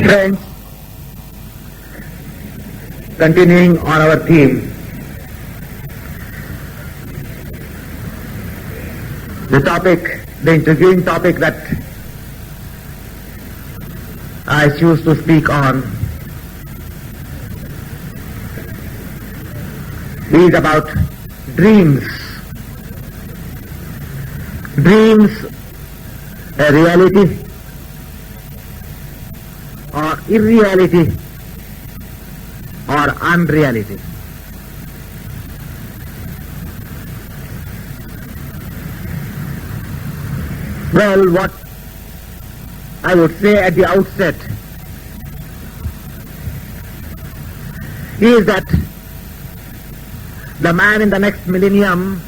Friends, continuing on our theme, the intriguing topic that I choose to speak on is about dreams. Dreams, a reality or irreality or unreality. Well, what I would say at the outset is that the man in the next millennium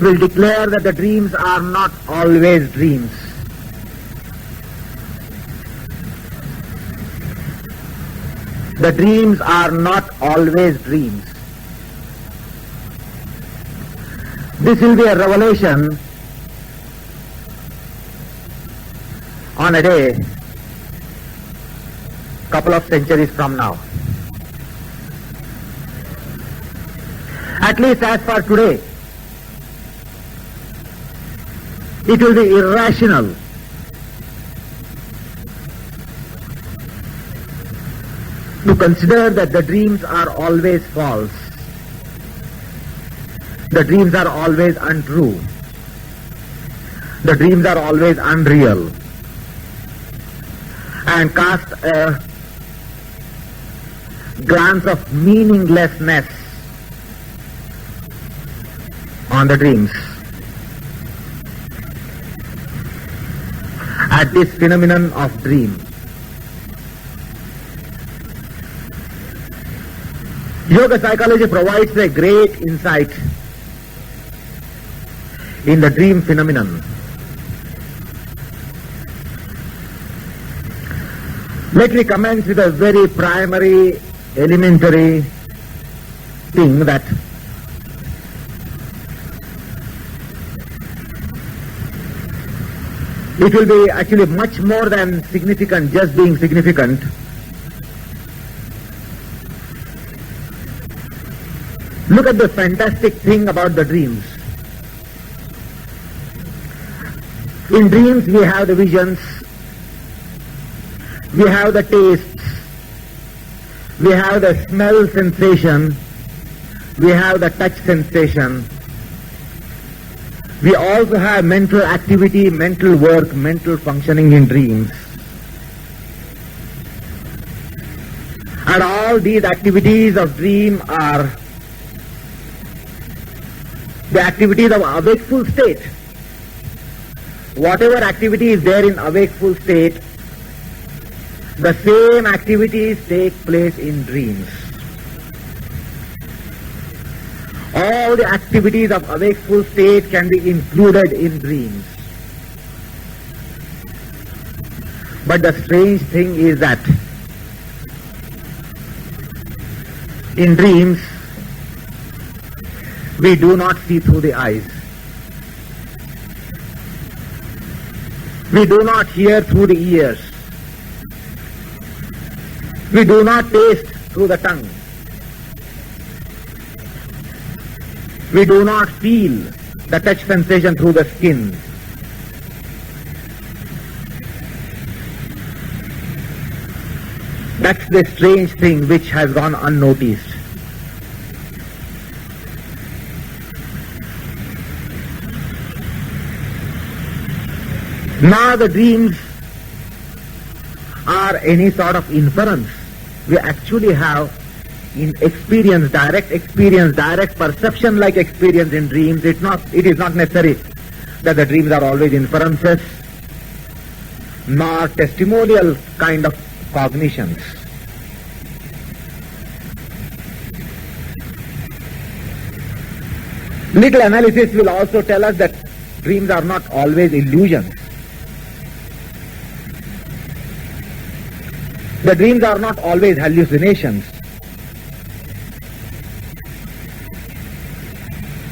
will declare that the dreams are not always dreams. The dreams are not always dreams. This will be a revelation on a day couple of centuries from now. At least as for today, it will be irrational to consider that the dreams are always false. The dreams are always untrue. The dreams are always unreal. And cast a glance of meaninglessness on the dreams. At this phenomenon of dream. Yoga psychology provides a great insight in the dream phenomenon. Let me commence with a very primary, elementary thing that it will be actually much more than significant, just being significant. Look at the fantastic thing about the dreams. In dreams we have the visions, we have the tastes, we have the smell sensation, we have the touch sensation. We also have mental activity, mental work, mental functioning in dreams. And all these activities of dream are the activities of a wakeful state. Whatever activity is there in a wakeful state, the same activities take place in dreams. All the activities of a wakeful state can be included in dreams. But the strange thing is that in dreams, we do not see through the eyes. We do not hear through the ears. We do not taste through the tongue. We do not feel the touch sensation through the skin. That's the strange thing which has gone unnoticed. Now the dreams are any sort of inference. We actually have in experience, direct perception like experience in dreams. It is not necessary that the dreams are always inferences, nor testimonial kind of cognitions. Little analysis will also tell us that dreams are not always illusions. The dreams are not always hallucinations.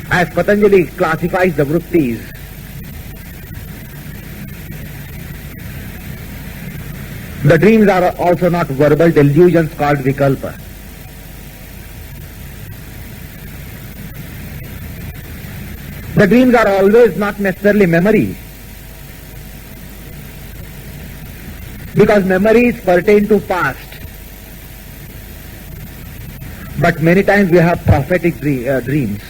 As Patanjali classifies the vrittis, The dreams are also not verbal delusions called vikalpa. The dreams are always not necessarily memory, because memories pertain to past. But many times we have prophetic dreams.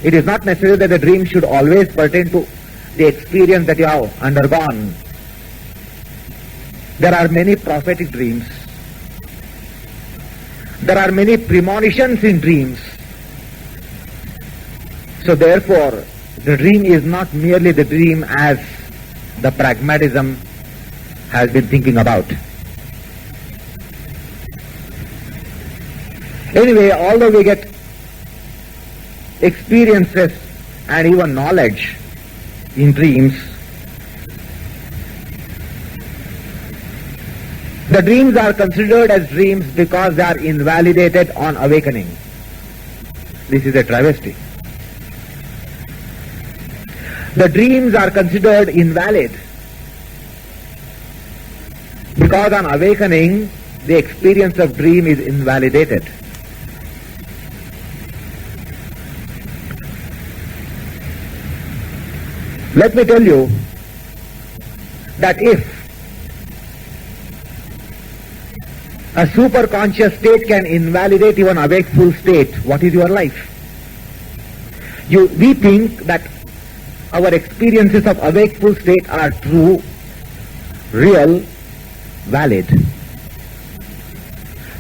It is not necessary that the dream should always pertain to the experience that you have undergone. There are many prophetic dreams. There are many premonitions in dreams. So therefore, the dream is not merely the dream as the pragmatism has been thinking about. Anyway, although we get experiences and even knowledge in dreams, the dreams are considered as dreams because they are invalidated on awakening. This is a travesty. The dreams are considered invalid because on awakening the experience of dream is invalidated. Let me tell you that if a superconscious state can invalidate even a wakeful state, what is your life? We think that our experiences of a wakeful state are true, real, valid.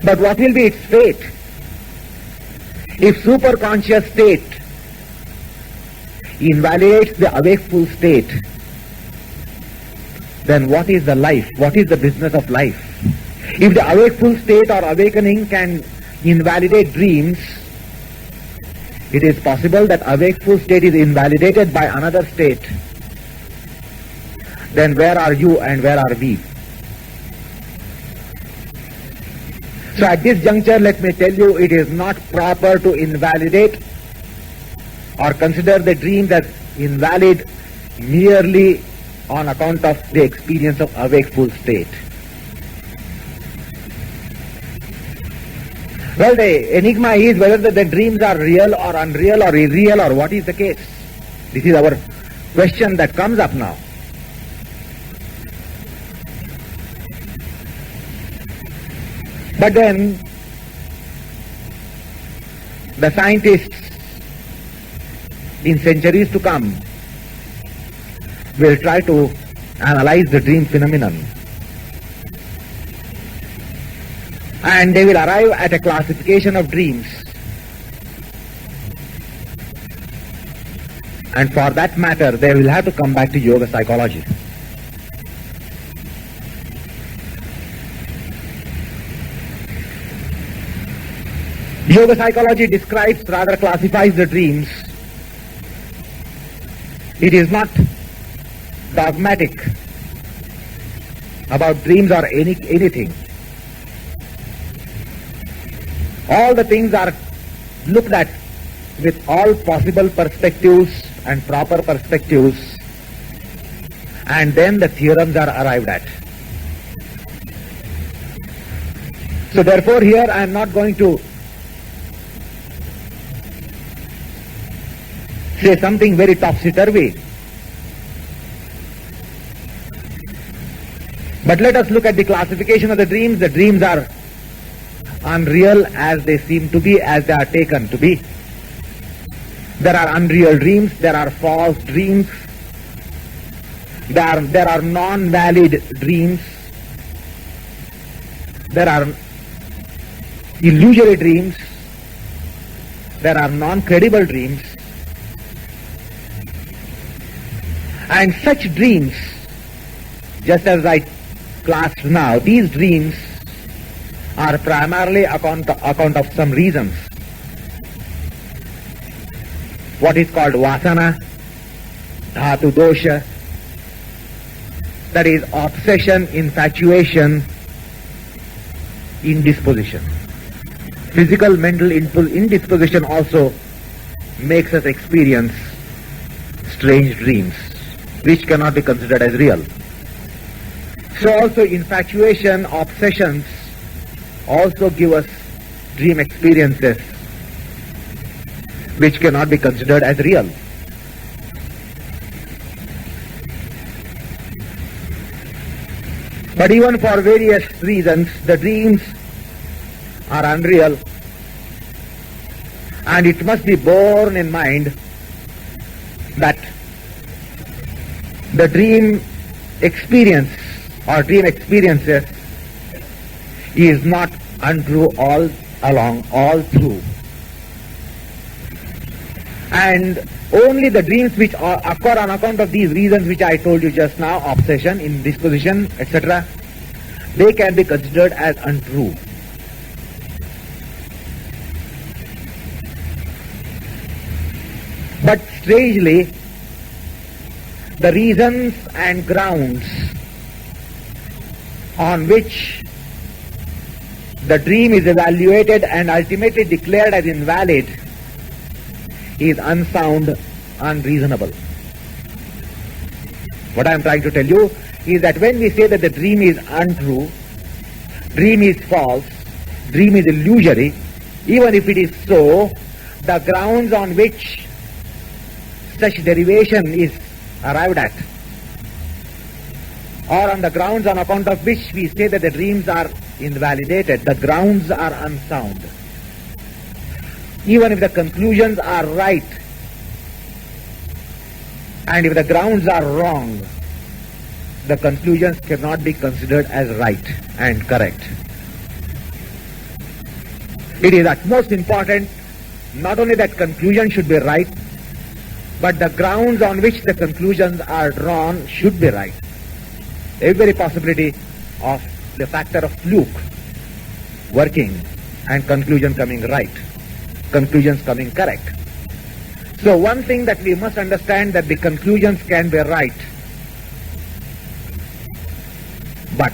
But what will be its fate? If superconscious state invalidates the awakeful state, then what is the life? What is the business of life? If the awakeful state or awakening can invalidate dreams, it is possible that awakeful state is invalidated by another state. Then where are you and where are we? So at this juncture, let me tell you, it is not proper to invalidate or consider the dreams as invalid merely on account of the experience of a wakeful state. Well, the enigma is whether the dreams are real or unreal or irreal or what is the case. This is our question that comes up now. But then the scientists in centuries to come will try to analyze the dream phenomenon, and they will arrive at a classification of dreams. And for that matter, they will have to come back to yoga psychology. Yoga psychology describes, rather classifies the dreams. It is not dogmatic about dreams or anything. All the things are looked at with all possible perspectives and proper perspectives, and then the theorems are arrived at. So therefore here I am not going to say something very topsy-turvy, but let us look at the classification of the dreams. The dreams are unreal as they seem to be, as they are taken to be. There are unreal dreams, there are false dreams, there are non-valid dreams, there are illusory dreams, there are non-credible dreams. And such dreams, just as I classed now, these dreams are primarily account of some reasons. What is called Vasana Dosha, that is obsession, infatuation, indisposition. Physical, mental indisposition also makes us experience strange dreams, which cannot be considered as real. So also infatuation, obsessions also give us dream experiences which cannot be considered as real. But even for various reasons, the dreams are unreal, and it must be borne in mind that the dream experience or dream experiences is not untrue all along, all through. And only the dreams which occur on account of these reasons which I told you just now, obsession, indisposition, etc., they can be considered as untrue. But strangely, the reasons and grounds on which the dream is evaluated and ultimately declared as invalid is unsound, unreasonable. What I am trying to tell you is that when we say that the dream is untrue, dream is false, dream is illusory, even if it is so, the grounds on which such derivation is arrived at, or on the grounds on account of which we say that the dreams are invalidated, the grounds are unsound. Even if the conclusions are right, and if the grounds are wrong, the conclusions cannot be considered as right and correct. It is at most important not only that conclusion should be right, but the grounds on which the conclusions are drawn should be right. Every possibility of the factor of fluke working and conclusion coming right, conclusions coming correct. So one thing that we must understand, that the conclusions can be right, but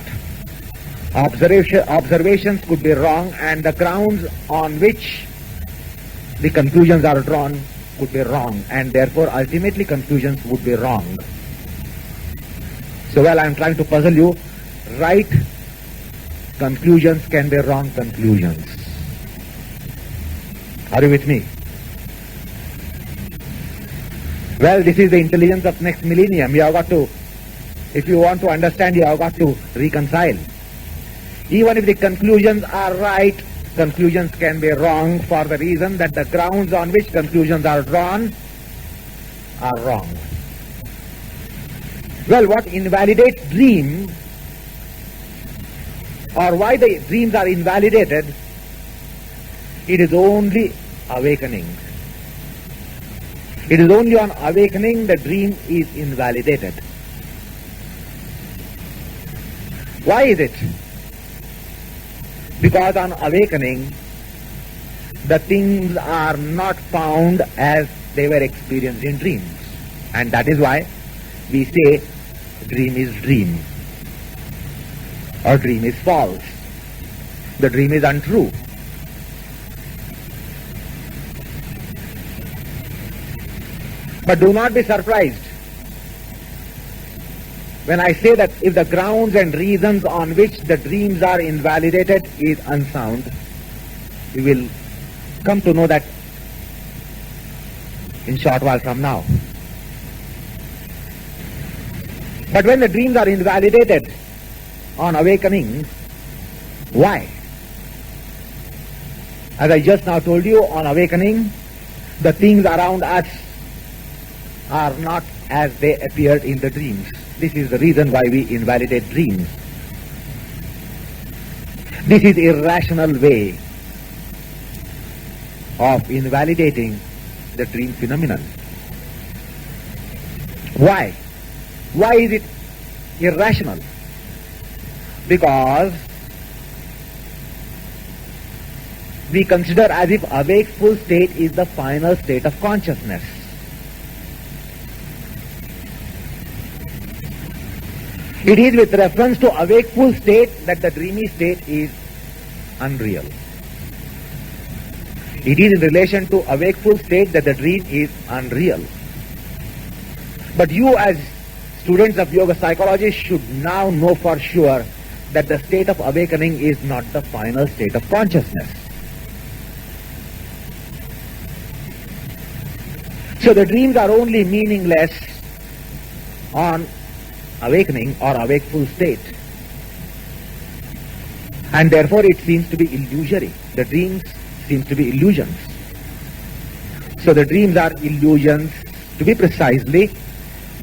observations could be wrong, and the grounds on which the conclusions are drawn could be wrong, and therefore ultimately conclusions would be wrong. So while I am trying to puzzle you, right conclusions can be wrong conclusions. Are you with me? Well, this is the intelligence of next millennium. You have got to, if you want to understand, you have got to reconcile. Even if the conclusions are right, conclusions can be wrong for the reason that the grounds on which conclusions are drawn are wrong. Well, what invalidates dream, or why the dreams are invalidated, it is only awakening. It is only on awakening the dream is invalidated. Why is it? Because on awakening, the things are not found as they were experienced in dreams. And that is why we say dream is dream, or dream is false. The dream is untrue. But do not be surprised when I say that if the grounds and reasons on which the dreams are invalidated is unsound, we will come to know that in short while from now. But when the dreams are invalidated on awakening, why? As I just now told you, on awakening, the things around us are not as they appeared in the dreams. This is the reason why we invalidate dreams. This is irrational way of invalidating the dream phenomenon. Why? Why is it irrational? Because we consider as if a wakeful state is the final state of consciousness. It is with reference to a wakeful state that the dreamy state is unreal. It is in relation to a wakeful state that the dream is unreal. But you as students of yoga psychology should now know for sure that the state of awakening is not the final state of consciousness. So the dreams are only meaningless on awakening or a wakeful state. And therefore it seems to be illusory. The dreams seems to be illusions. So the dreams are illusions, to be precisely,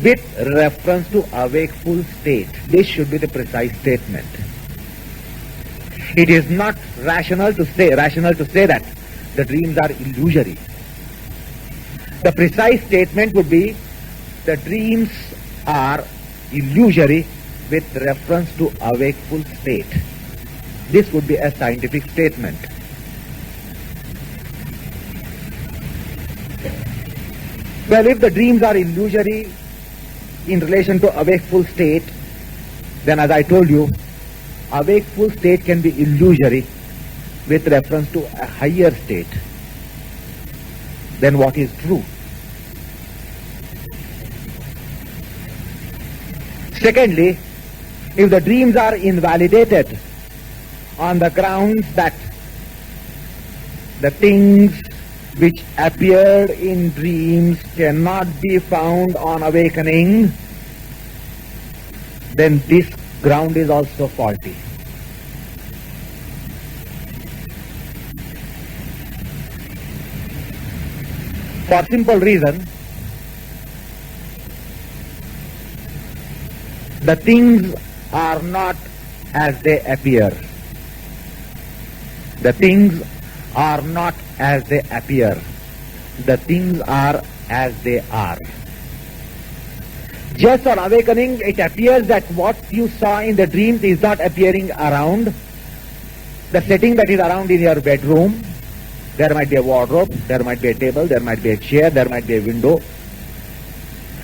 with reference to a wakeful state. This should be the precise statement. It is not rational to say that the dreams are illusory. The precise statement would be the dreams are illusory with reference to a wakeful state. This would be a scientific statement. Well, if the dreams are illusory in relation to a wakeful state, then as I told you, a wakeful state can be illusory with reference to a higher state than what is true. Secondly, if the dreams are invalidated on the grounds that the things which appeared in dreams cannot be found on awakening, then this ground is also faulty. For simple reason, the things are not as they appear. The things are not as they appear. The things are as they are. Just on awakening, it appears that what you saw in the dreams is not appearing around. The setting that is around in your bedroom, there might be a wardrobe, there might be a table, there might be a chair, there might be a window.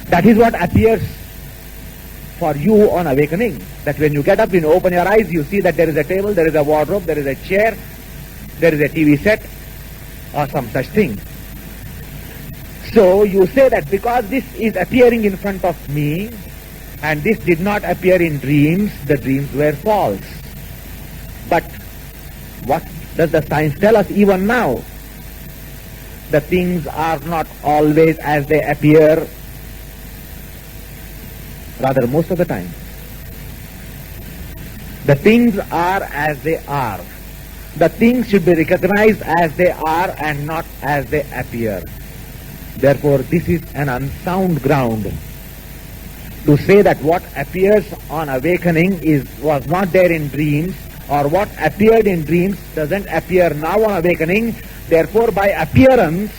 That is what appears for you on awakening. That when you get up, when you open your eyes, you see that there is a table, there is a wardrobe, there is a chair, there is a TV set, or some such thing. So you say that because this is appearing in front of me, and this did not appear in dreams, the dreams were false. But what does the science tell us even now? The things are not always as they appear, rather most of the time. The things are as they are. The things should be recognized as they are and not as they appear. Therefore, this is an unsound ground to say that what appears on awakening was not there in dreams, or what appeared in dreams doesn't appear now on awakening. Therefore, by appearance,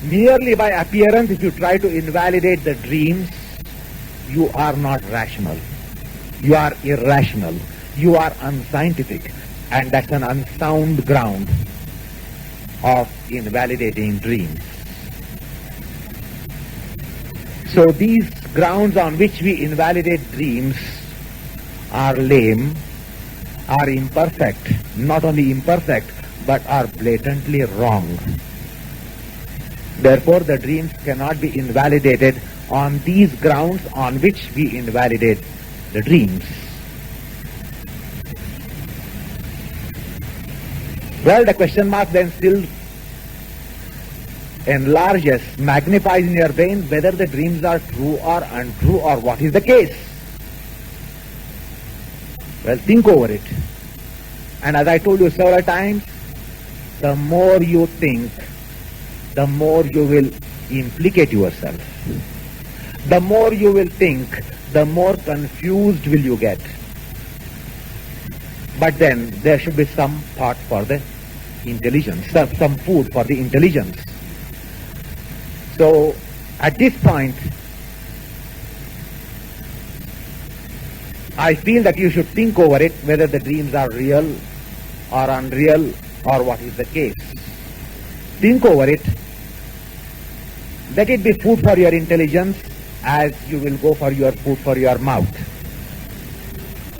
merely by appearance, if you try to invalidate the dreams, you are not rational. You are irrational. You are unscientific. And that's an unsound ground of invalidating dreams. So these grounds on which we invalidate dreams are lame, are imperfect, not only imperfect, but are blatantly wrong. Therefore, the dreams cannot be invalidated on these grounds on which we invalidate the dreams. Well, the question mark then still enlarges, magnifies in your brain whether the dreams are true or untrue, or what is the case. Well, think over it. And as I told you several times, the more you think, the more you will implicate yourself. The more you will think, the more confused will you get. But then there should be some thought for the intelligence, some food for the intelligence. So at this point, I feel that you should think over it, whether the dreams are real or unreal, or what is the case. Think over it. Let it be food for your intelligence, as you will go for your food for your mouth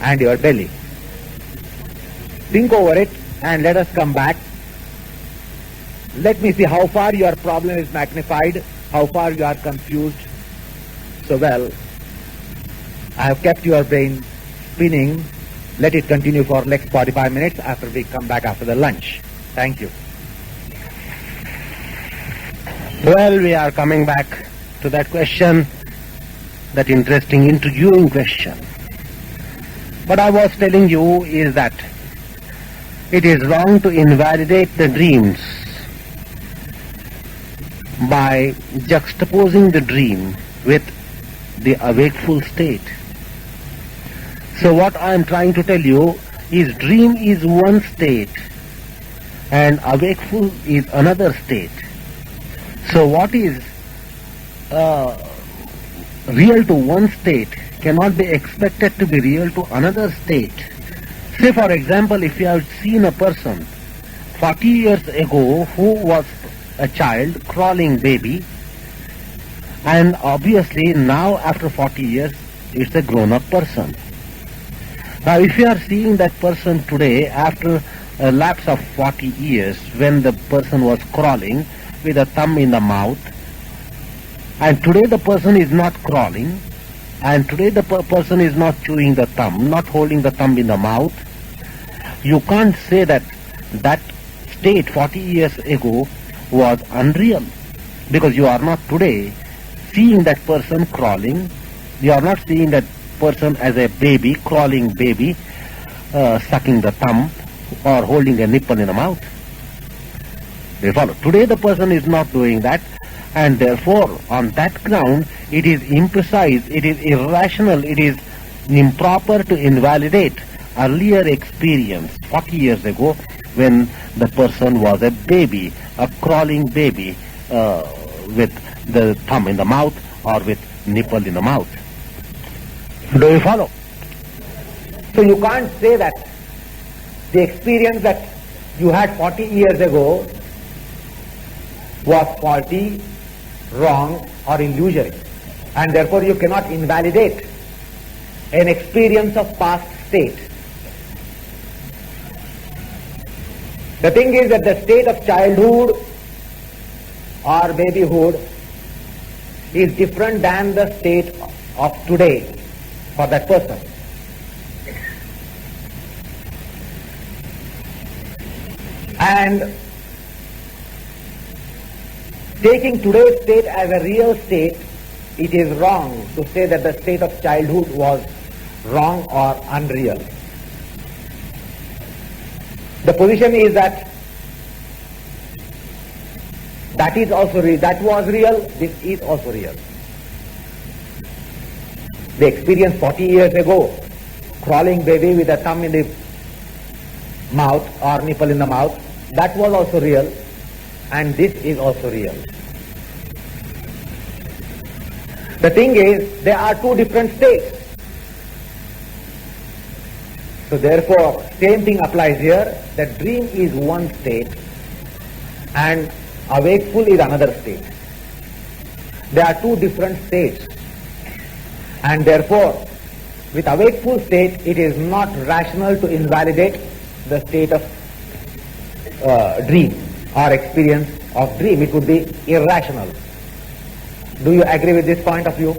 and your belly. Think over it and let us come back. Let me see how far your problem is magnified, how far you are confused, so well. I have kept your brain spinning. Let it continue for next 45 minutes after we come back after the lunch. Thank you. Well, we are coming back to that question, that interesting intriguing question. What I was telling you is that it is wrong to invalidate the dreams by juxtaposing the dream with the awakeful state. So what I am trying to tell you is dream is one state and awakeful is another state. So what is real to one state cannot be expected to be real to another state. Say for example, if you have seen a person 40 years ago who was a child, crawling baby, and obviously now after 40 years it's a grown-up person. Now if you are seeing that person today after a lapse of 40 years when the person was crawling with a thumb in the mouth, and today the person is not crawling, and today the person is not chewing the thumb, not holding the thumb in the mouth, you can't say that that state 40 years ago was unreal, because you are not today seeing that person crawling, you are not seeing that person as a baby, crawling baby, sucking the thumb or holding a nipple in the mouth. They follow. Today the person is not doing that, and therefore on that ground it is imprecise, it is irrational, it is improper to invalidate earlier experience 40 years ago when the person was a baby, a crawling baby with the thumb in the mouth or with nipple in the mouth. Do you follow? So you can't say that the experience that you had 40 years ago was faulty, wrong or illusory, and therefore you cannot invalidate an experience of past state. The thing is that the state of childhood or babyhood is different than the state of today for that person. And taking today's state as a real state, it is wrong to say that the state of childhood was wrong or unreal. The position is that that is also real, that was real, this is also real. The experience 40 years ago, crawling baby with a thumb in the mouth or nipple in the mouth, that was also real, and this is also real. The thing is, there are two different states. So therefore, same thing applies here, that dream is one state and awakeful is another state. There are two different states, and therefore, with awakeful state, it is not rational to invalidate the state of dream or experience of dream. It would be irrational. Do you agree with this point of view?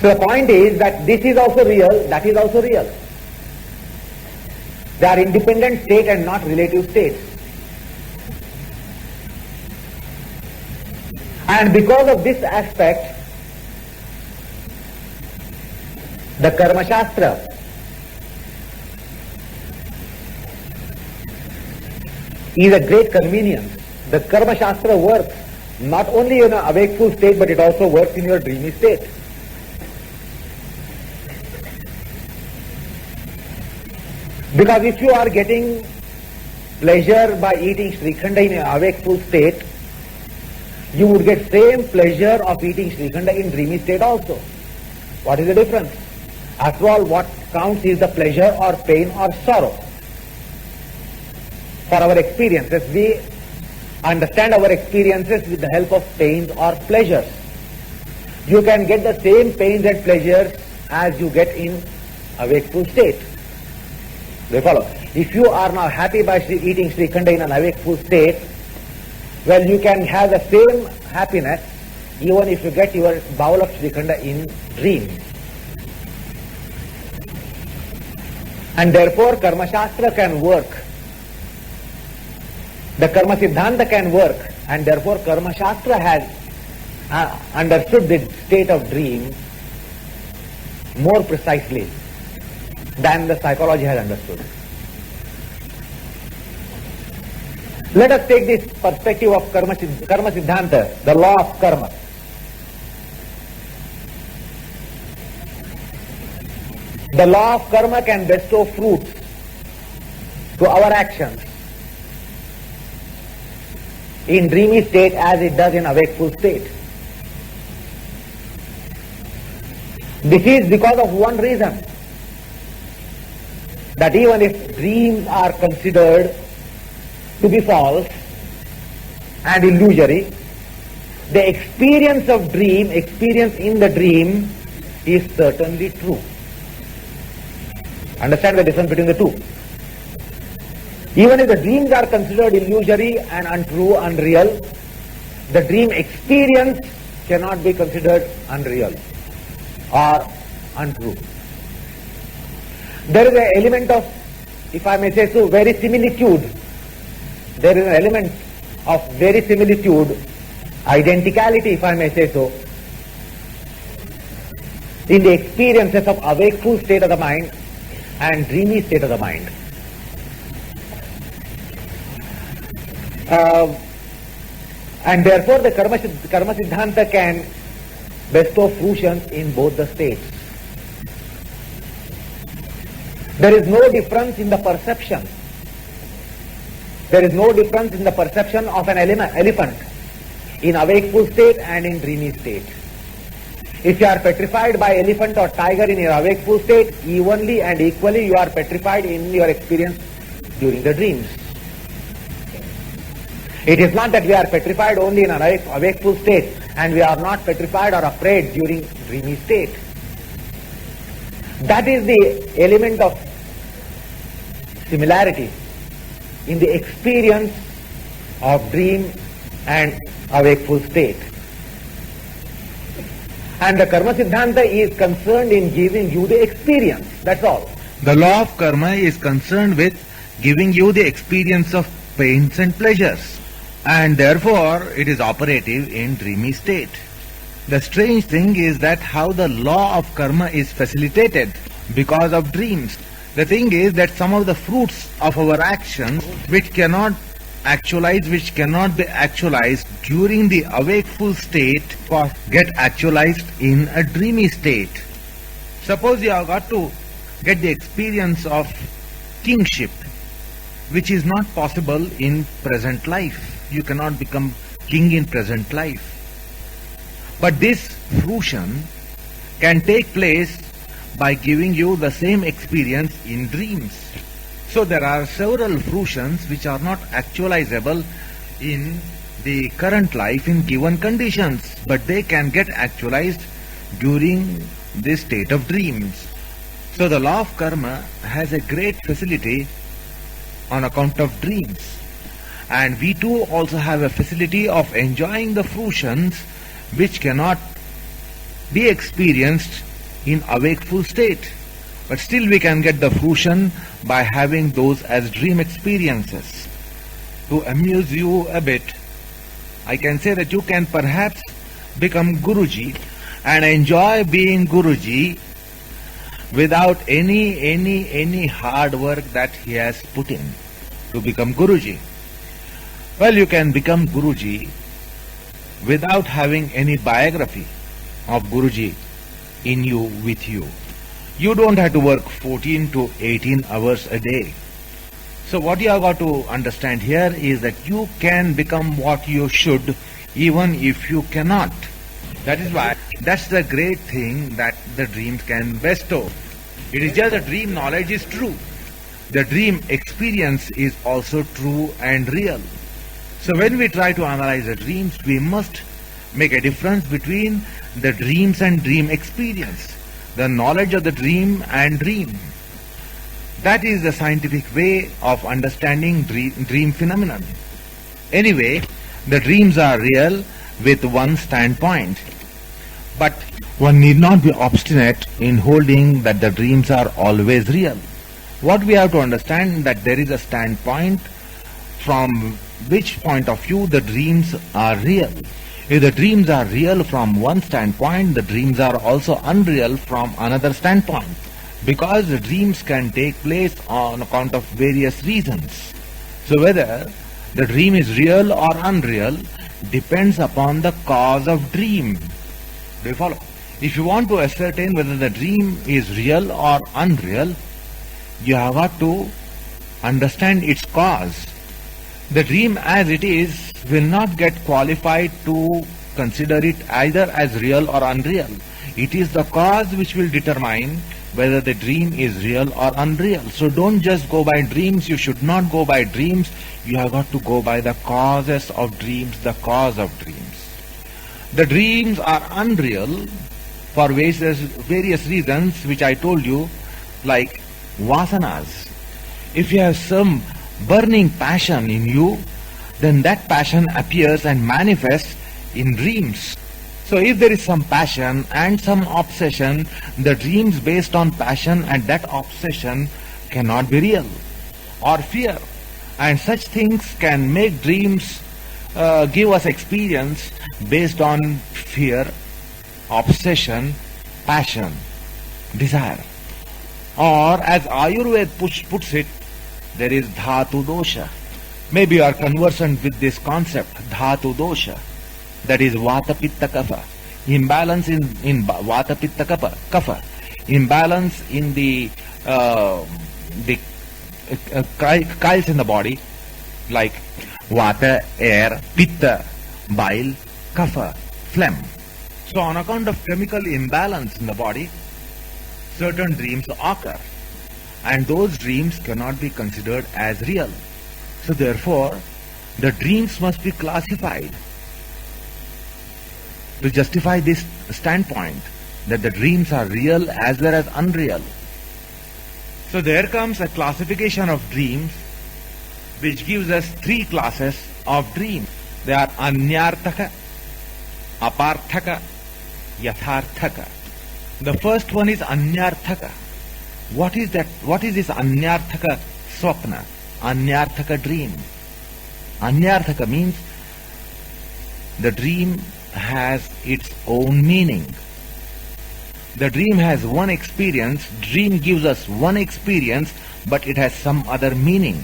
So the point is that this is also real, that is also real. They are independent state and not relative states. And because of this aspect, the Karma Shastra is a great convenience. The Karma Shastra works not only in an awakeful state, but it also works in your dreamy state. Because if you are getting pleasure by eating Srikhanda in an awakeful state, you would get same pleasure of eating Srikhanda in dreamy state also. What is the difference? After all, what counts is the pleasure or pain or sorrow. For our experiences, we understand our experiences with the help of pains or pleasures. You can get the same pains and pleasures as you get in a wakeful state. They follow. If you are now happy by eating Srikhanda in an awakeful state, Well, you can have the same happiness even if you get your bowl of Shrikhanda in dream. And therefore Karma Shastra can work. The Karma Siddhanta can work, and therefore Karma Shastra has understood the state of dream more precisely than the psychology has understood. Let us take this perspective of Karma Siddhanta, the law of karma. The law of karma can bestow fruits to our actions in dreamy state as it does in a wakeful state. This is because of one reason, that even if dreams are considered to be false and illusory, the experience in the dream is certainly true. Understand the difference between the two. Even if the dreams are considered illusory and untrue, unreal, the dream experience cannot be considered unreal or untrue. There is an element of, if I may say so, verisimilitude. There is an element of verisimilitude, identicality, if I may say so, in the experiences of a wakeful state of the mind and dreamy state of the mind. And therefore the Karma Siddhanta can bestow fruitions in both the states. There is no difference in the perception. There is no difference in the perception of an elephant in a wakeful state and in dreamy state. If you are petrified by elephant or tiger in your wakeful state, evenly and equally you are petrified in your experience during the dreams. It is not that we are petrified only in a wakeful state and we are not petrified or afraid during dreamy state. That is the element of similarity in the experience of dream and a wakeful state. And the Karma Siddhanta is concerned in giving you the experience, that's all. The law of karma is concerned with giving you the experience of pains and pleasures, and therefore it is operative in dreamy state. The strange thing is that how the law of karma is facilitated because of dreams. The thing is that some of the fruits of our actions which cannot be actualized during the awakeful state get actualized in a dreamy state. Suppose you have got to get the experience of kingship, which is not possible in present life. You cannot become king in present life. But this fruition can take place by giving you the same experience in dreams. So there are several fruitions which are not actualizable in the current life in given conditions, but they can get actualized during this state of dreams. So the law of karma has a great facility on account of dreams. And we too also have a facility of enjoying the fruitions which cannot be experienced in a wakeful state. But still we can get the fruition by having those as dream experiences. To amuse you a bit, I can say that you can perhaps become Guruji and enjoy being Guruji without any hard work that he has put in to become Guruji. Well, you can become Guruji without having any biography of Guruji in you, with you. You don't have to work 14 to 18 hours a day. So what you have got to understand here is that you can become what you should even if you cannot. That is why, that's the great thing that the dreams can bestow. It is just that dream knowledge is true. The dream experience is also true and real. So when we try to analyze the dreams, we must make a difference between the dreams and dream experience, the knowledge of the dream and dream. That is the scientific way of understanding dream phenomenon. Anyway, The dreams are real with one standpoint. But one need not be obstinate in holding that the dreams are always real. What we have to understand that there is a standpoint from which point of view the dreams are real. If the dreams are real from one standpoint, the dreams are also unreal from another standpoint. Because the dreams can take place on account of various reasons. So whether the dream is real or unreal depends upon the cause of dream. Do you follow? If you want to ascertain whether the dream is real or unreal, you have got to understand its cause. The dream as it is will not get qualified to consider it either as real or unreal. It is the cause which will determine whether the dream is real or unreal. So don't just go by dreams. You should not go by dreams. You have got to go by the causes of dreams, the cause of dreams. The dreams are unreal for various reasons which I told you, like vasanas. If you have some burning passion in you, then that passion appears and manifests in dreams. So if there is some passion and some obsession, the dreams based on passion and that obsession cannot be real. Or fear. And such things can make dreams give us experience based on fear, obsession, passion, desire. Or as Ayurveda puts it, there is dhatu dosha. Maybe you are conversant with this concept, dhatu dosha. That is vata pitta kapha. Imbalance in vata pitta kapha. Imbalance in the coils in the body, like vata, air, pitta, bile, kapha, phlegm. So on account of chemical imbalance in the body, certain dreams occur. And those dreams cannot be considered as real. So therefore, the dreams must be classified to justify this standpoint that the dreams are real as well as unreal. So there comes a classification of dreams which gives us three classes of dreams. They are anyarthaka, aparthaka, yatharthaka. The first one is anyarthaka. What is that? What is this anyarthaka swapna? Anyarthaka dream. Anyarthaka means the dream has its own meaning. The dream has one experience, dream gives us one experience, but it has some other meaning.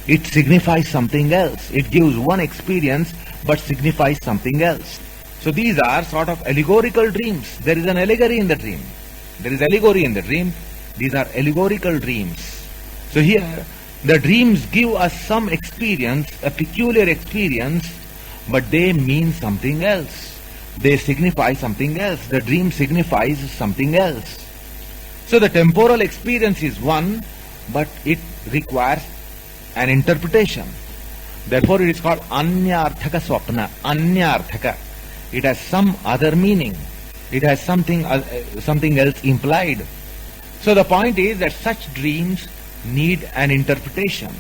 It signifies something else. It gives one experience, but signifies something else. So these are sort of allegorical dreams. There is an allegory in the dream. There is allegory in the dream. These are allegorical dreams. So here, the dreams give us some experience, a peculiar experience, but they mean something else. They signify something else. The dream signifies something else. So the temporal experience is one, but it requires an interpretation. Therefore it is called anyarthaka swapna. Anyarthaka. It has some other meaning. It has something else implied. So the point is that such dreams need an interpretation.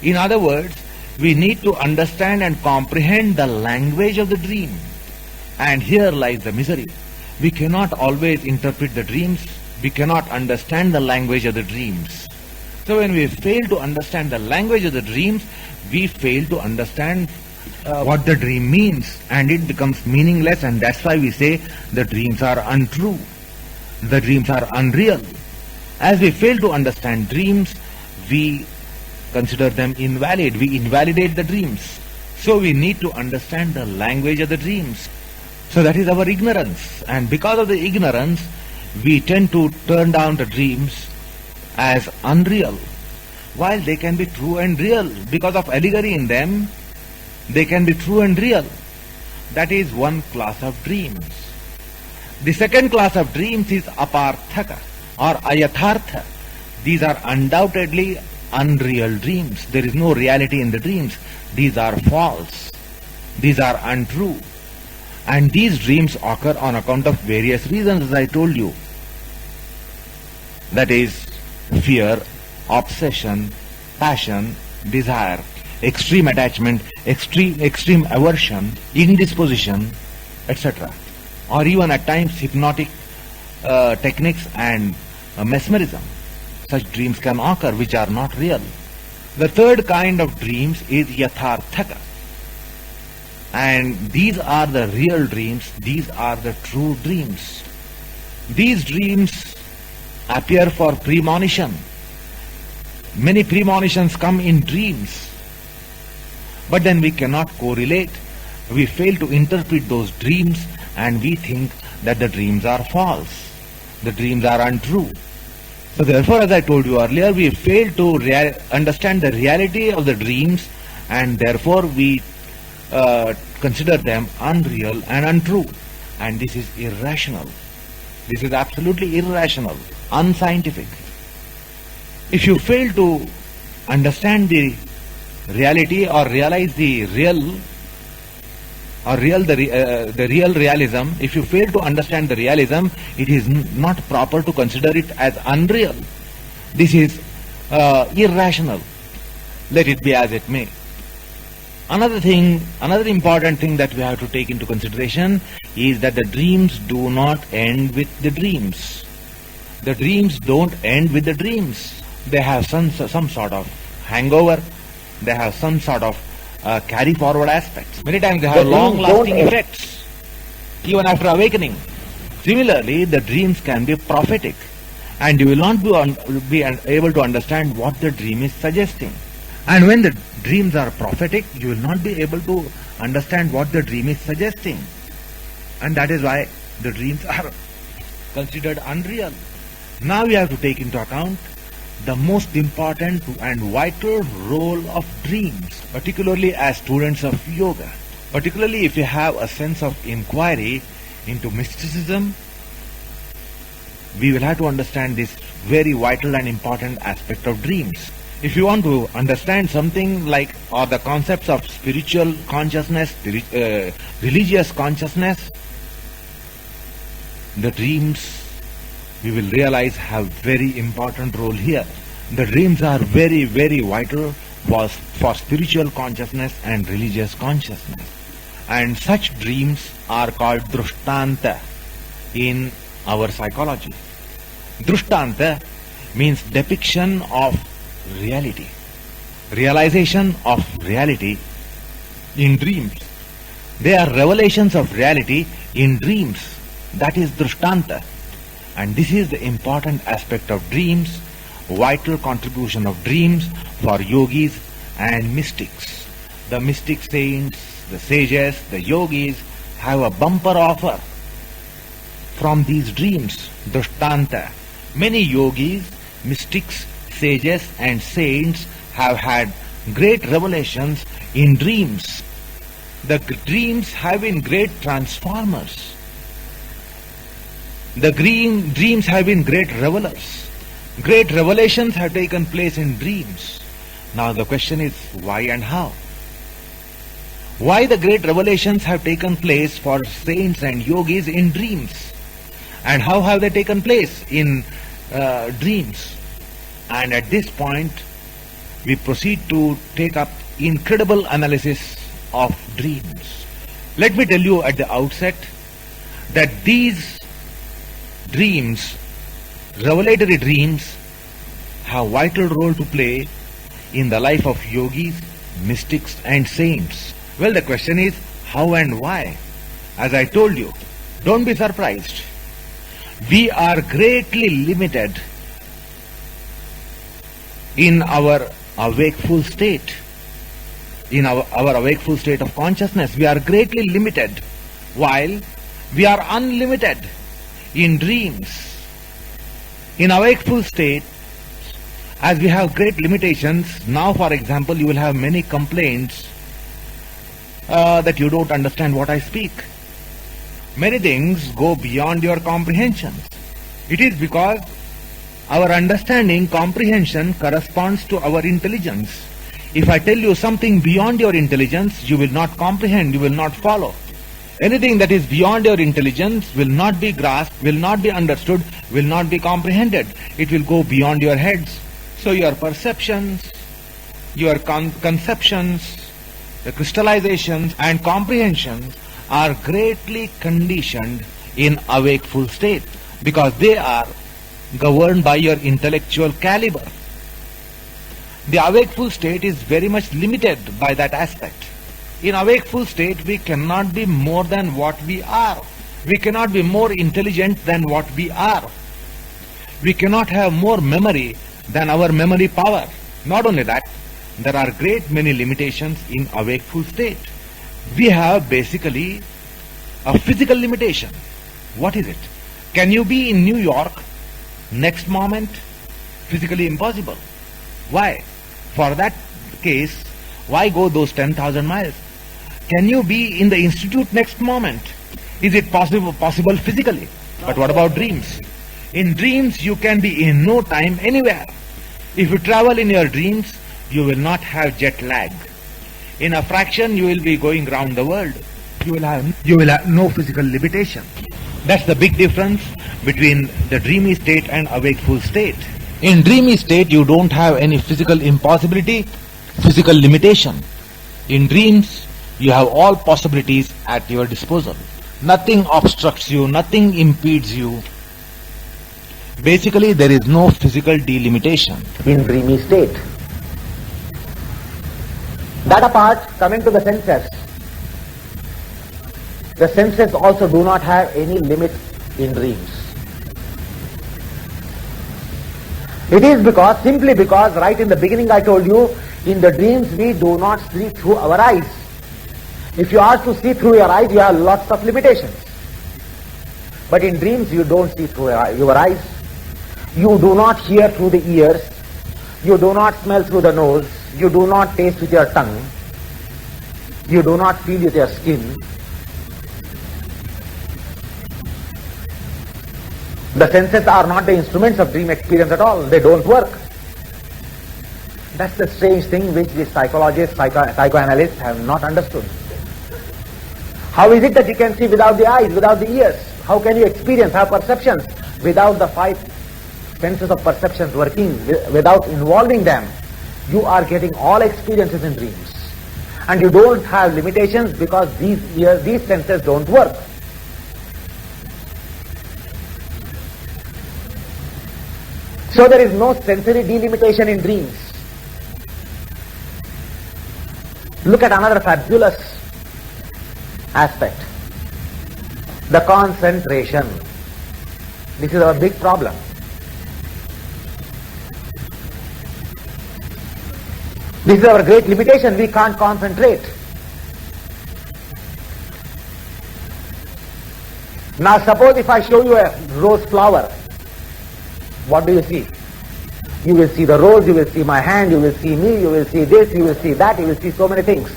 In other words, we need to understand and comprehend the language of the dream. And here lies the misery. We cannot always interpret the dreams. We cannot understand the language of the dreams. So when we fail to understand the language of the dreams, we fail to understand what the dream means, and it becomes meaningless, and that's why we say the dreams are untrue. The dreams are unreal. As we fail to understand dreams, we consider them invalid. We invalidate the dreams. So we need to understand the language of the dreams. So that is our ignorance. And because of the ignorance, we tend to turn down the dreams as unreal, while they can be true and real. Because of allegory in them, they can be true and real. That is one class of dreams. The second class of dreams is aparthaka or ayathartha. These are undoubtedly unreal dreams. There is no reality in the dreams. These are false. These are untrue. And these dreams occur on account of various reasons, as I told you. That is fear, obsession, passion, desire. extreme attachment, extreme aversion, indisposition, etc. Or even at times hypnotic techniques and mesmerism. Such dreams can occur which are not real. The third kind of dreams is yatharthaka. And these are the real dreams, these are the true dreams. These dreams appear for premonition. Many premonitions come in dreams. But then we cannot correlate. We fail to interpret those dreams and we think that the dreams are false. The dreams are untrue. So therefore, as I told you earlier, we fail to understand the reality of the dreams and therefore we consider them unreal and untrue. And this is irrational. This is absolutely irrational, unscientific. If you fail to understand the reality or realize the real realism, if you fail to understand the realism, it is not proper to consider it as unreal. This is irrational. Let it be as it may. Another important thing that we have to take into consideration is that the dreams do not end with the dreams. The dreams don't end with the dreams. They have some sort of hangover. They have some sort of carry forward aspects. Many times they have long-lasting effects, even after awakening. Similarly, the dreams can be prophetic, and you will not be able to understand what the dream is suggesting. And when the dreams are prophetic, you will not be able to understand what the dream is suggesting. And that is why the dreams are considered unreal. Now we have to take into account the most important and vital role of dreams, particularly as students of yoga. Particularly if you have a sense of inquiry into mysticism, we will have to understand this very vital and important aspect of dreams. If you want to understand something like, or the concepts of spiritual consciousness, religious consciousness, the dreams, we will realize, have very important role here. The dreams are very, very vital for spiritual consciousness and religious consciousness. And such dreams are called drushtanta in our psychology. Drushtanta means depiction of reality, realization of reality in dreams. They are revelations of reality in dreams. That is drushtanta. And this is the important aspect of dreams, vital contribution of dreams for yogis and mystics. The mystic saints, the sages, the yogis have a bumper offer from these dreams, drushtanta. Many yogis, mystics, sages and saints have had great revelations in dreams. The dreams have been great transformers. The dreams have been great revelers. Great revelations have taken place in dreams. Now the question is why and how? Why the great revelations have taken place for saints and yogis in dreams? And how have they taken place in dreams? And at this point, we proceed to take up incredible analysis of dreams. Let me tell you at the outset that these dreams, revelatory dreams, have vital role to play in the life of yogis, mystics and saints. Well, the question is how and why? As I told you, don't be surprised. We are greatly limited in our wakeful state. In our wakeful state of consciousness, we are greatly limited, while we are unlimited in dreams. In a wakeful state, as we have great limitations, now for example, you will have many complaints that you don't understand what I speak. Many things go beyond your comprehension. It is because our understanding, comprehension corresponds to our intelligence. If I tell you something beyond your intelligence, you will not comprehend, you will not follow. Anything that is beyond your intelligence will not be grasped, will not be understood, will not be comprehended. It will go beyond your heads. So your perceptions, your conceptions, the crystallizations and comprehensions are greatly conditioned in a wakeful state because they are governed by your intellectual caliber. The awakeful state is very much limited by that aspect. In awakeful state, we cannot be more than what we are. We cannot be more intelligent than what we are. We cannot have more memory than our memory power. Not only that, there are great many limitations in a wakeful state. We have basically a physical limitation. What is it? Can you be in New York next moment? Physically impossible. Why? For that case, why go those 10,000 miles? Can you be in the institute next moment? Is it possible physically? But what about dreams? In dreams, you can be in no time anywhere. If you travel in your dreams, you will not have jet lag. In a fraction, you will be going round the world. You will have no physical limitation. That's the big difference between the dreamy state and a wakeful state. In dreamy state, you don't have any physical impossibility, physical limitation. In dreams, you have all possibilities at your disposal. Nothing obstructs you, nothing impedes you. Basically, there is no physical delimitation in dreamy state. That apart, coming to the senses also do not have any limits in dreams. It is simply because right in the beginning I told you, in the dreams we do not see through our eyes. If you are to see through your eyes, you have lots of limitations. But in dreams you don't see through your eyes. You do not hear through the ears. You do not smell through the nose. You do not taste with your tongue. You do not feel with your skin. The senses are not the instruments of dream experience at all. They don't work. That's the strange thing which the psychologists, psychoanalysts have not understood. How is it that you can see without the eyes, without the ears? How can you experience, have perceptions without the five senses of perceptions working, without involving them? You are getting all experiences in dreams. And you don't have limitations because these senses don't work. So there is no sensory delimitation in dreams. Look at another fabulous aspect. The concentration. This is our big problem. This is our great limitation. We can't concentrate. Now suppose if I show you a rose flower, what do you see? You will see the rose, you will see my hand, you will see me, you will see this, you will see that, you will see so many things.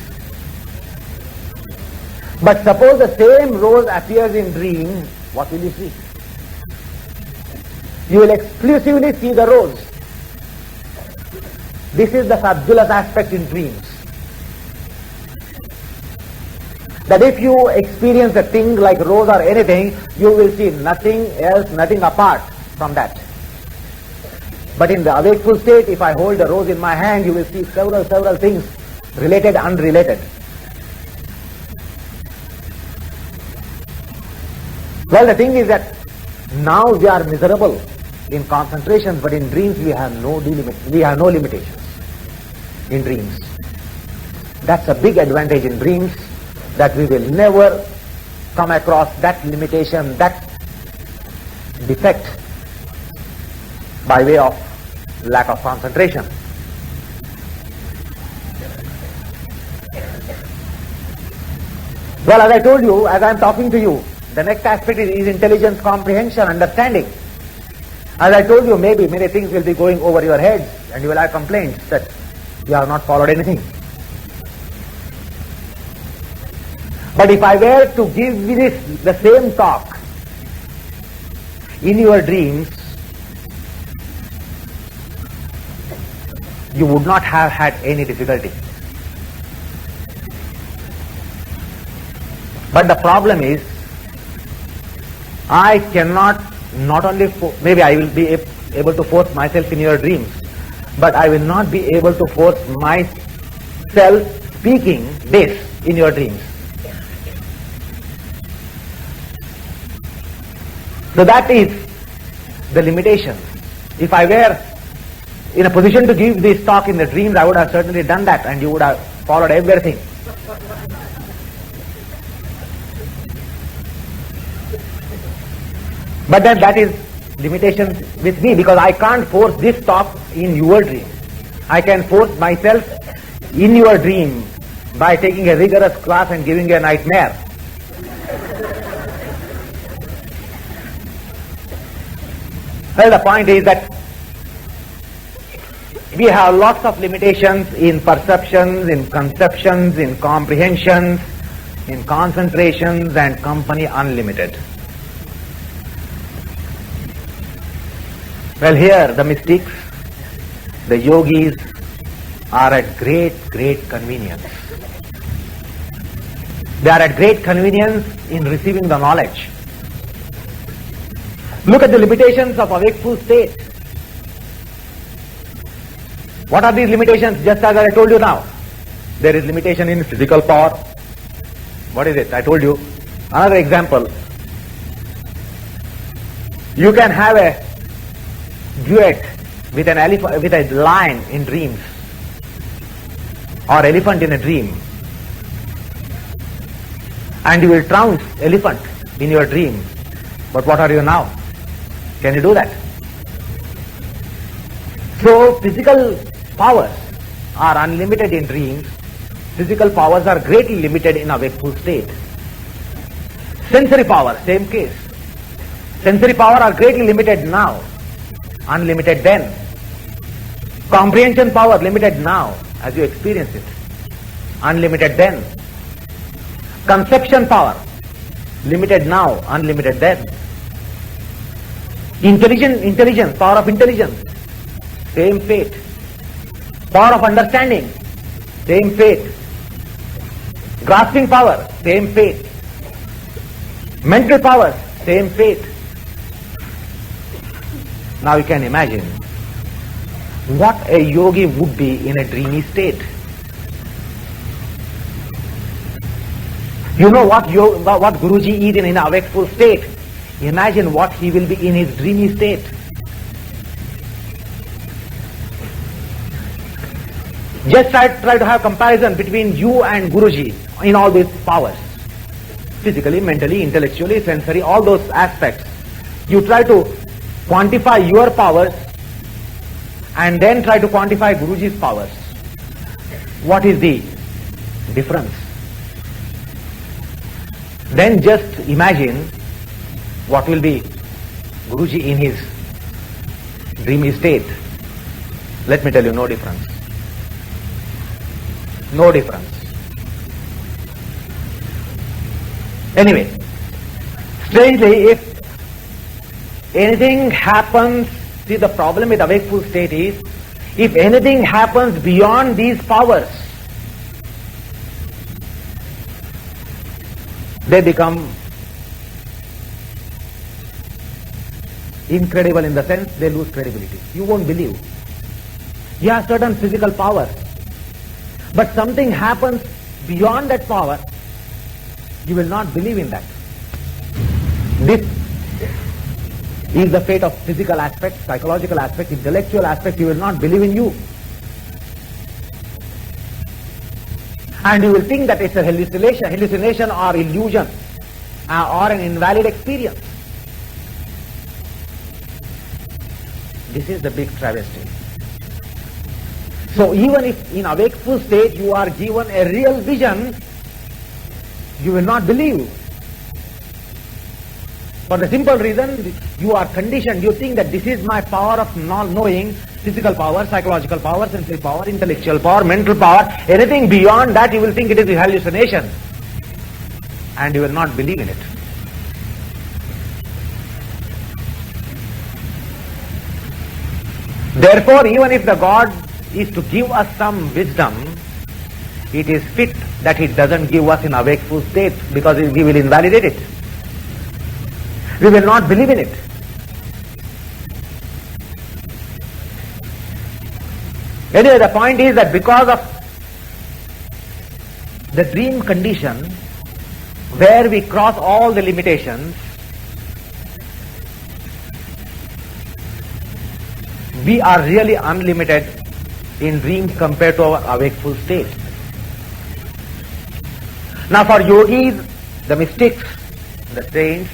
But suppose the same rose appears in dream, what will you see? You will exclusively see the rose. This is the fabulous aspect in dreams. That if you experience a thing like rose or anything, you will see nothing else, nothing apart from that. But in the awakeful state, if I hold the rose in my hand, you will see several things, related, unrelated. Well, the thing is that now we are miserable in concentration, but in dreams we have no limitations. In dreams. That's a big advantage in dreams, that we will never come across that limitation, that defect by way of lack of concentration. Well, as I told you, as I am talking to you, the next aspect is intelligence, comprehension, understanding. As I told you, maybe many things will be going over your heads and you will have complaints that you have not followed anything. But if I were to give you the same talk in your dreams, you would not have had any difficulty. But the problem is, I cannot, not only, maybe I will be able to force myself in your dreams, but I will not be able to force myself speaking this in your dreams. So that is the limitation. If I were in a position to give this talk in the dreams, I would have certainly done that and you would have followed everything. But then that is limitation with me, because I can't force this talk in your dream. I can force myself in your dream by taking a rigorous class and giving you a nightmare. Well, the point is that we have lots of limitations in perceptions, in conceptions, in comprehensions, in concentrations, and company unlimited. Well, here the mystics, the yogis are at great convenience. They are at great convenience in receiving the knowledge. Look at the limitations of a wakeful state. What are these limitations? Just as I told you now. There is limitation in physical power. What is it? I told you. Another example. You can have a duet with an elephant, with a lion in dreams, or elephant in a dream, and you will trounce elephant in your dream. But what are you now? Can you do that? So physical powers are unlimited in dreams. Physical powers are greatly limited in a wakeful state. Sensory power, same case. Sensory power are greatly limited now, unlimited then. Comprehension power limited now as you experience it, unlimited then. Conception power limited now, unlimited then. Intelligence, power of intelligence, same fate. Power of understanding, same fate. Grasping power, same fate. Mental powers, same fate. Now you can imagine what a yogi would be in a dreamy state. You know what Guruji is in a wakeful state. Imagine what he will be in his dreamy state. Just try to have comparison between you and Guruji in all these powers. Physically, mentally, intellectually, sensory, all those aspects. You try to quantify your powers and then try to quantify Guruji's powers. What is the difference? Then just imagine what will be Guruji in his dreamy state. Let me tell you, no difference. No difference. Anyway, strangely, if anything happens, see, the problem with a wakeful state is, if anything happens beyond these powers, they become incredible, in the sense they lose credibility. You won't believe. You have certain physical power, but something happens beyond that power, you will not believe in that. This is the fate of physical aspect, psychological aspect, intellectual aspect. You will not believe in you. And you will think that it's a hallucination or illusion or an invalid experience. This is the big travesty. So even if in a wakeful state you are given a real vision, you will not believe. For the simple reason, you are conditioned. You think that this is my power of knowing, physical power, psychological power, sensory power, intellectual power, mental power. Anything beyond that, you will think it is a hallucination. And you will not believe in it. Therefore, even if the God is to give us some wisdom, it is fit that He doesn't give us in a wakeful state, because He will invalidate it. We will not believe in it. Anyway, the point is that because of the dream condition, where we cross all the limitations, we are really unlimited in dreams compared to our wakeful state. Now for yogis, the mystics, the saints,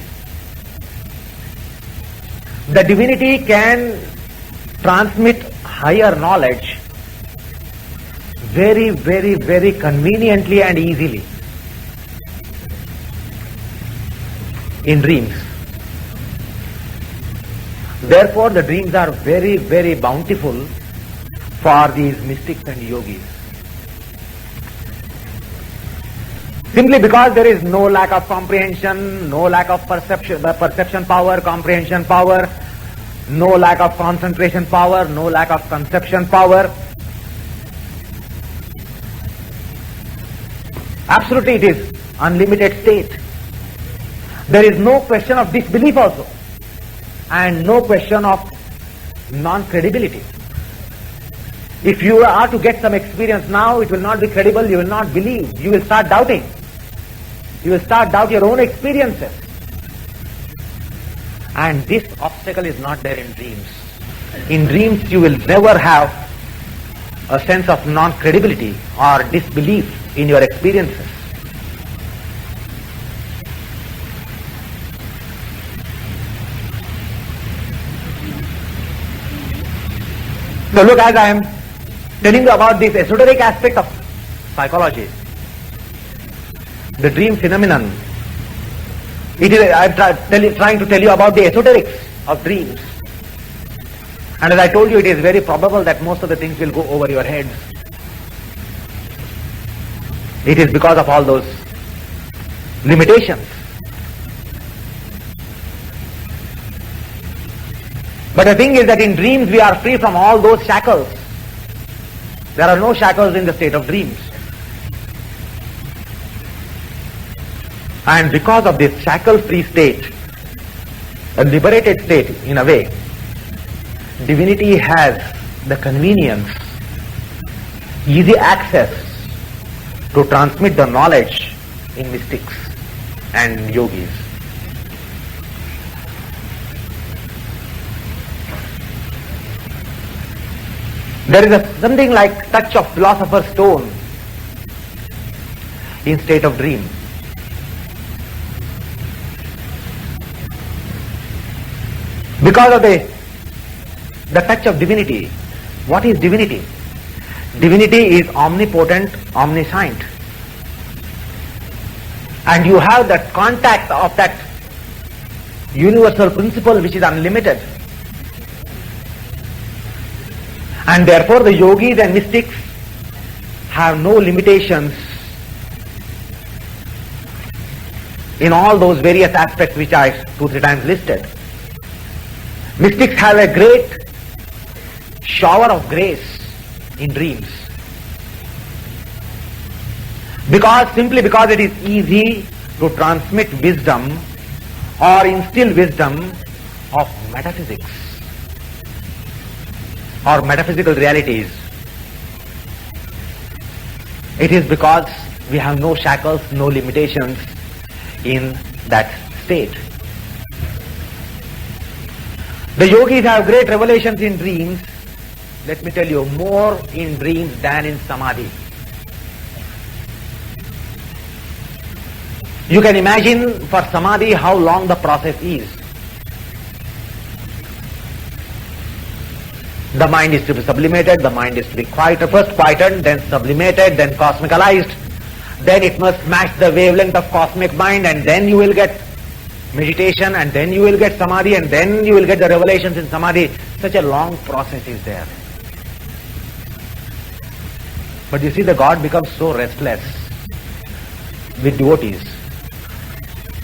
the divinity can transmit higher knowledge very, very, very conveniently and easily in dreams. Therefore, the dreams are very, very bountiful for these mystics and yogis. Simply because there is no lack of comprehension, no lack of perception power, comprehension power, no lack of concentration power, no lack of conception power. Absolutely, it is unlimited state. There is no question of disbelief also, and no question of non-credibility. If you are to get some experience now, it will not be credible, you will not believe, you will start doubting. You will start doubt your own experiences. And this obstacle is not there in dreams. In dreams you will never have a sense of non-credibility or disbelief in your experiences. So look, as I am telling you about this esoteric aspect of psychology, the dream phenomenon, I am trying to tell you about the esoterics of dreams. And as I told you, it is very probable that most of the things will go over your heads. It is because of all those limitations. But the thing is that in dreams we are free from all those shackles. There are no shackles in the state of dreams. And because of this shackle-free state, a liberated state in a way, divinity has the convenience, easy access to transmit the knowledge in mystics and yogis. There is something like touch of philosopher's stone in state of dream. Because of the touch of divinity. What is divinity? Divinity is omnipotent, omniscient. And you have that contact of that universal principle which is unlimited. And therefore the yogis and mystics have no limitations in all those various aspects which I 2-3 times listed. Mystics have a great shower of grace in dreams. Simply because it is easy to transmit wisdom or instill wisdom of metaphysics or metaphysical realities. It is because we have no shackles, no limitations in that state. The yogis have great revelations in dreams. Let me tell you, more in dreams than in samadhi. You can imagine for samadhi how long the process is. The mind is to be sublimated, the mind is to be first quietened, then sublimated, then cosmicalized. Then it must match the wavelength of cosmic mind, and then you will get meditation, and then you will get samadhi, and then you will get the revelations in samadhi. Such a long process is there. But you see, the God becomes so restless with devotees.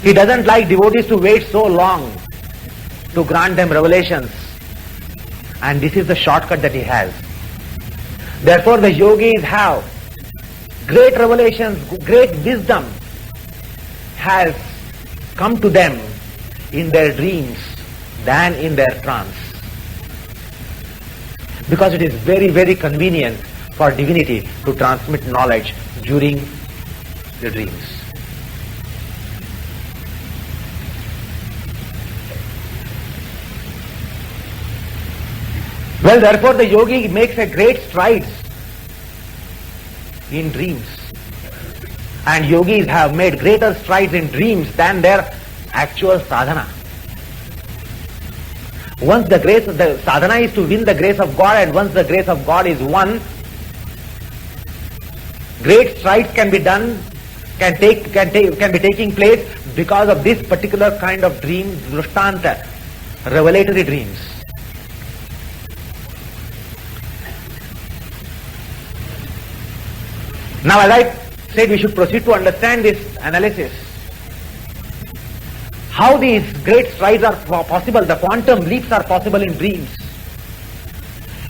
He doesn't like devotees to wait so long to grant them revelations. And this is the shortcut that he has. Therefore the yogis have great revelations, great wisdom has come to them in their dreams than in their trance. Because it is very, very convenient for divinity to transmit knowledge during the dreams. Well, therefore the yogi makes a great strides in dreams. And yogis have made greater strides in dreams than their actual sadhana. Once the sadhana is to win the grace of God, and once the grace of God is won, great strides can be done, can be taking place because of this particular kind of dream, drishtanta, revelatory dreams. Now, as I said, we should proceed to understand this analysis. How these great strides are possible, the quantum leaps are possible in dreams.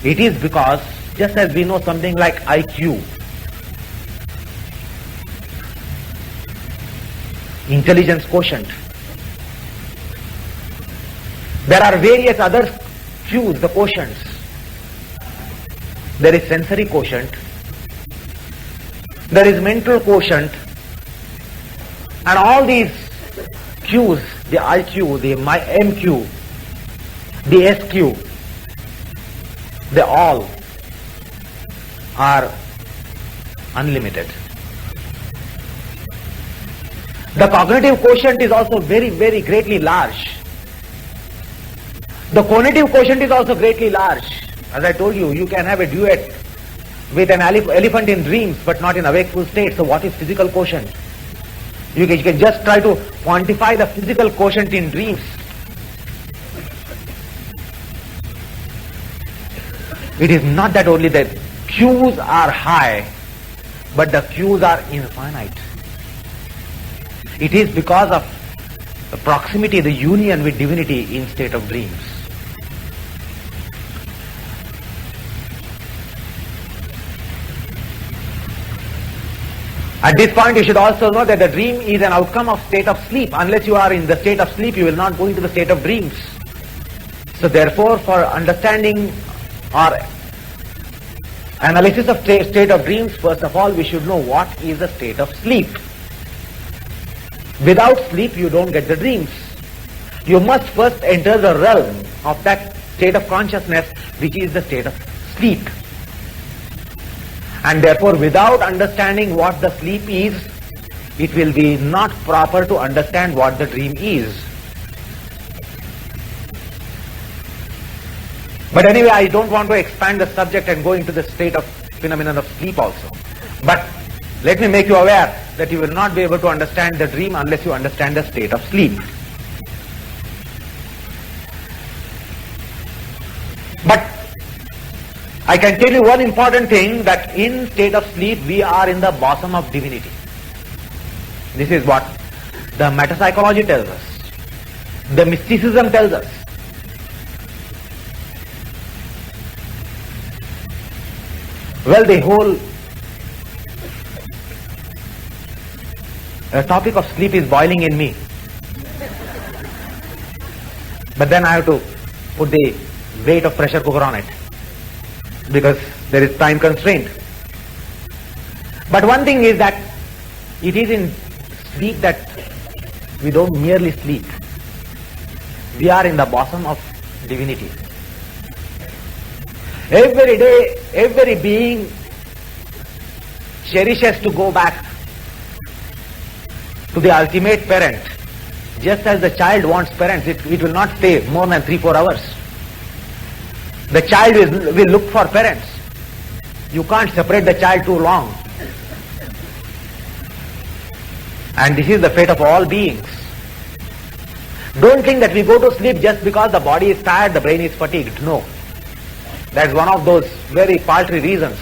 It is because, just as we know something like IQ, intelligence quotient, there are various other Qs, the quotients. There is sensory quotient, there is mental quotient, and all these Qs, the IQ, the MQ, the SQ, they all are unlimited. The cognitive quotient is also very, very greatly large. The cognitive quotient is also greatly large. As I told you, you can have a duet with an elephant in dreams but not in a wakeful state. So what is physical quotient? You can just try to quantify the physical quotient in dreams. It is not that only the Qs are high, but the Qs are infinite. It is because of the proximity, the union with divinity in state of dreams. At this point, you should also know that the dream is an outcome of state of sleep. Unless you are in the state of sleep, you will not go into the state of dreams. So therefore, for understanding or analysis of state of dreams, first of all, we should know what is the state of sleep. Without sleep, you don't get the dreams. You must first enter the realm of that state of consciousness, which is the state of sleep. And therefore, without understanding what the sleep is, it will be not proper to understand what the dream is. But anyway, I don't want to expand the subject and go into the state of phenomenon of sleep also. But let me make you aware that you will not be able to understand the dream unless you understand the state of sleep. But I can tell you one important thing, that in state of sleep we are in the bosom of divinity. This is what the metapsychology tells us. The mysticism tells us. Well, the whole topic of sleep is boiling in me. But then I have to put the weight of pressure cooker on it, because there is time constraint. But one thing is that it is in sleep that we don't merely sleep. We are in the bosom of divinity. Every day, every being cherishes to go back to the ultimate parent. Just as the child wants parents, it will not stay more than 3-4 hours. The child will look for parents. You can't separate the child too long. And this is the fate of all beings. Don't think that we go to sleep just because the body is tired, the brain is fatigued. No. That's one of those very paltry reasons.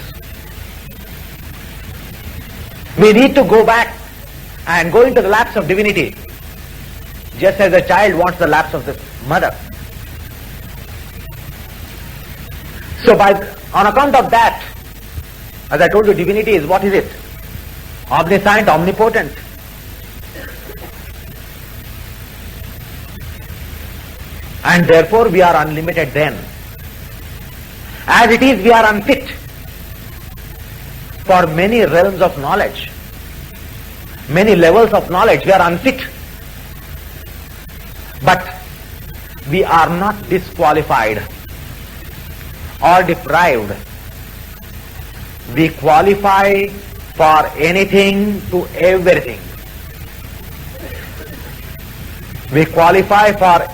We need to go back and go into the laps of divinity, just as a child wants the laps of the mother. So on account of that, as I told you, divinity is, what is it? Omniscient, omnipotent. And therefore we are unlimited then. As it is, we are unfit for many realms of knowledge, many levels of knowledge. We are unfit. But we are not disqualified or deprived. We qualify for anything to everything. We qualify for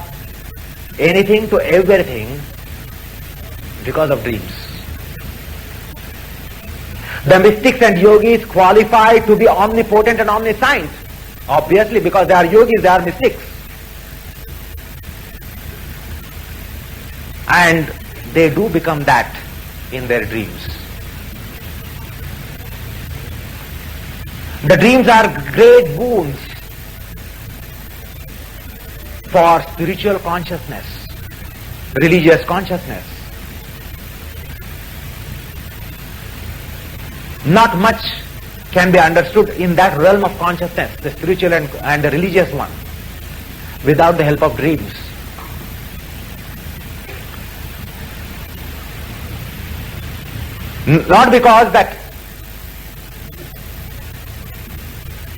anything to everything because of dreams. The mystics and yogis qualify to be omnipotent and omniscient. Obviously, because they are yogis, they are mystics. And they do become that in their dreams. The dreams are great boons for spiritual consciousness, religious consciousness. Not much can be understood in that realm of consciousness, the spiritual and the religious one, without the help of dreams. Not because that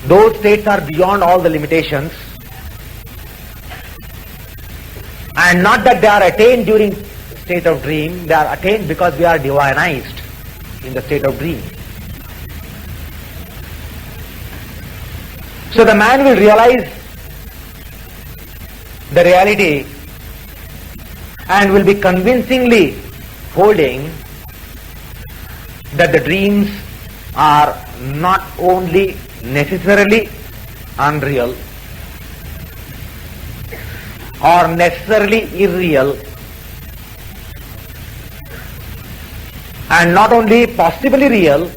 those states are beyond all the limitations, and not that they are attained during state of dream. They are attained because we are divinized in the state of dream. So the man will realize the reality and will be convincingly holding that the dreams are not only necessarily unreal or necessarily irreal, and not only possibly real,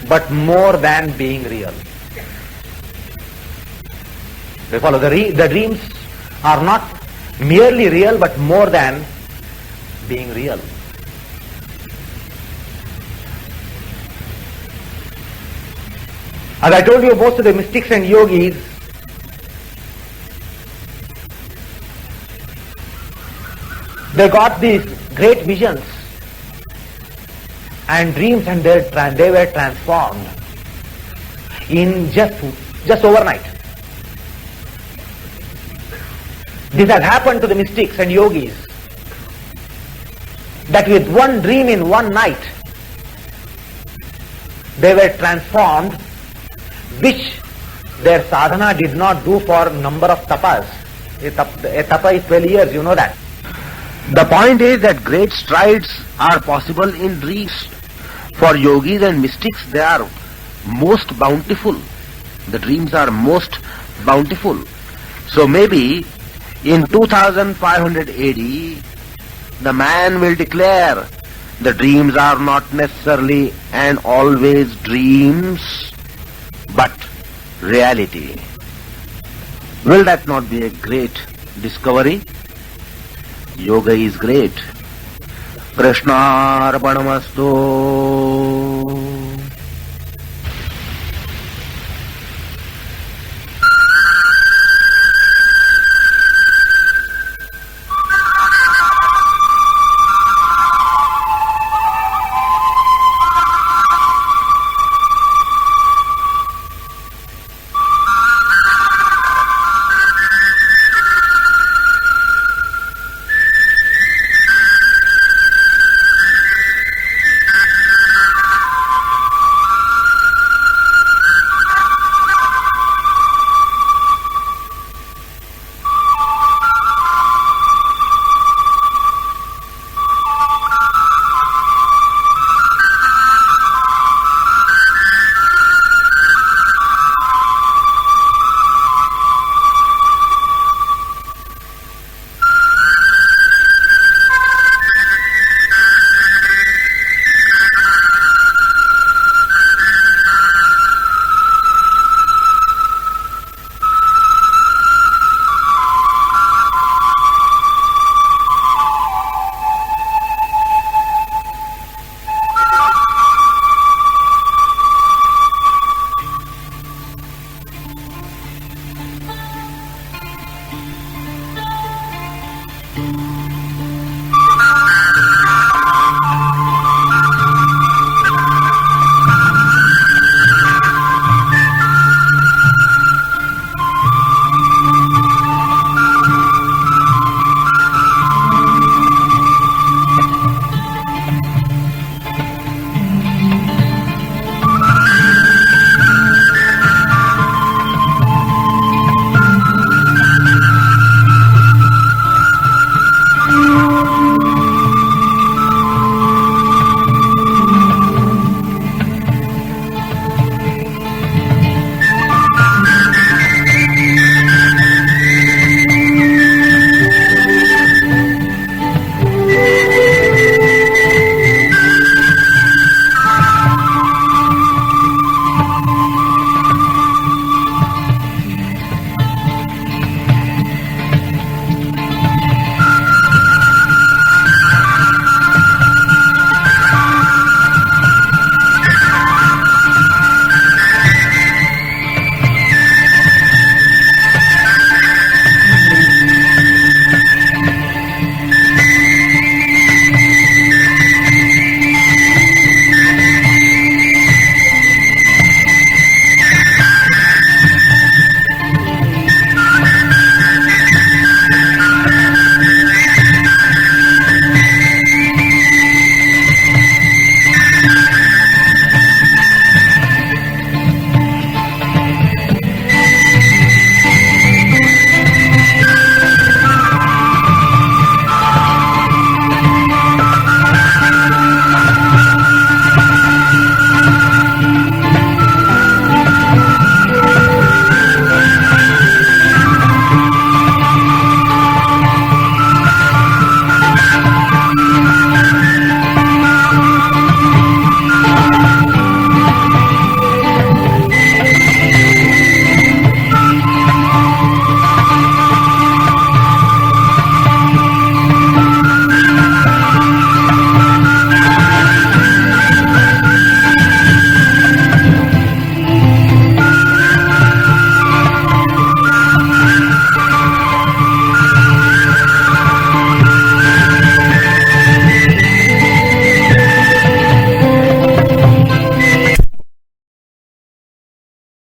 but more than being real. They follow. The dreams are not merely real, but more than being real. As I told you, most of the mystics and yogis they got these great visions and dreams, and they were transformed in just overnight. This has happened to the mystics and yogis, that with one dream in one night they were transformed, which their sadhana did not do for number of tapas. A tapa is 12 years, you know that. The point is that great strides are possible in dreams. For yogis and mystics, they are most bountiful. The dreams are most bountiful. So maybe in 2500 AD, the man will declare the dreams are not necessarily and always dreams, but reality. Will that not be a great discovery? Yoga is great. Krishnarpanamastu.